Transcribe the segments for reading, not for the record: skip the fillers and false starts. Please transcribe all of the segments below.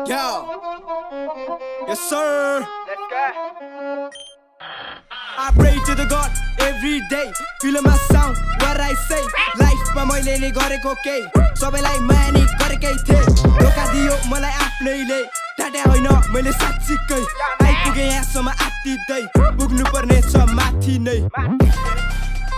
Yo, yes sir. Let's go. I pray to the God every day. Feel my sound, what I say. Life ma मैले नि गरेको केही सबैलाई मानी गरेकै थिए धोका दियो मलाई आफ्नैले ढाटे होइन मैले साच्चीकै आइपुगे यहाँसम्म आत्तिदै पुग्नु पर्ने छ माथि नै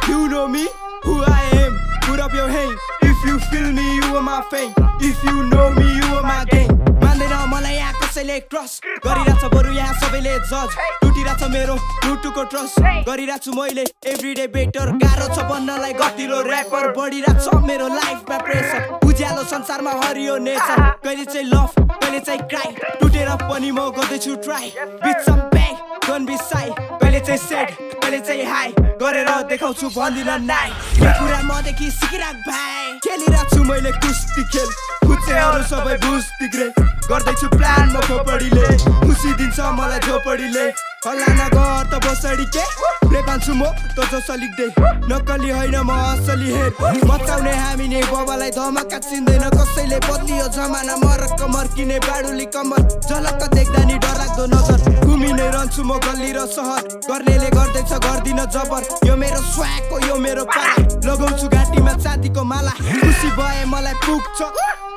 You know me, who I am. Put up your hand. If you feel me, you are my fame. If you know me, you are my game. मान्दैन मलाई यहाँ कसैले क्रस गरिरहेछ बरु यहाँ सबैले जज टुटिरहेछ मेरो मुटुको ट्रस्ट गरिरहेछु मैले एभ्रीडे बेटर गाह्रो छ बन्नलाई गतिलो ऱ्यापर बढिरहेछ मेरो लाइफमा प्रेसर उज्यालो संसारमा हरियो नेचर कहिले चाहिँ लभ कहिले चाहिँ क्राई टुटेर पनि म गर्दैछु try with some bang don't be shy कहिले चाहिँ सेड कहिले चाहिँ हाई गरेर देखाउँछु भन्दिन नाइ यो कुरा मदेखि सिकिराख भाइ खेलिरहेछु मैले कुस्ती खेल खुच्चेहरू सबै बुझ्ती ग्रे गर्दैछु प्लान म खोपडीले खुसी दिन्छ मलाई झोपडीले हल्ला नगर त बसडी के प्रेपान्छु म त जसो लिख्दै नक्कली होइन म असली हेर मचाउने हामी नै बाबालाई धमाका चिन्दैन कसैले बदलियो जमाना मरक्क मर्किने बाडुली कम्मर झलक्क देख्दा नि डरलाग्दो नजर घुमिनै रहन्छु म गल्ली र सहर गर्नेले गर्दैछ गर्दिन जबर यो मेरो स्वागको यो मेरो पारा लगाउँछु घाँटीमा चाँदीको माला खुसी भए मलाई पुग्छ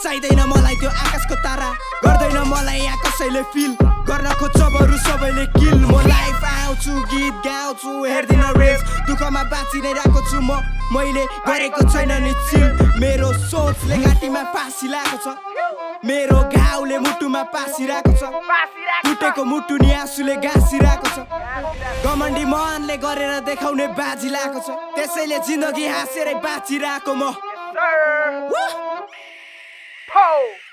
चाहिँदैन मलाई त्यो आकाशको तारा गर्दैन मलाई यहाँ कसैले फिल गर्न खोज्छ बरु सबैले किल म लाइफ आउँछु गीत गाउँछु हेर्दिन रेस दुःखमा बाँचिनै रहेको छु मैले गरेको छैन नि चिल मेरो सोचले घाँटीमा फाँसी लागेको छ मेरो घाउले मुटुमा पासिरहेको छ टुटेको मुटु नि आँसुले घाँसिरहेको छ घमण्डी मनले गरेर देखाउने बाजी लागेको छ त्यसैले जिन्दगी हाँसेरै बाँचिरहेको म Po!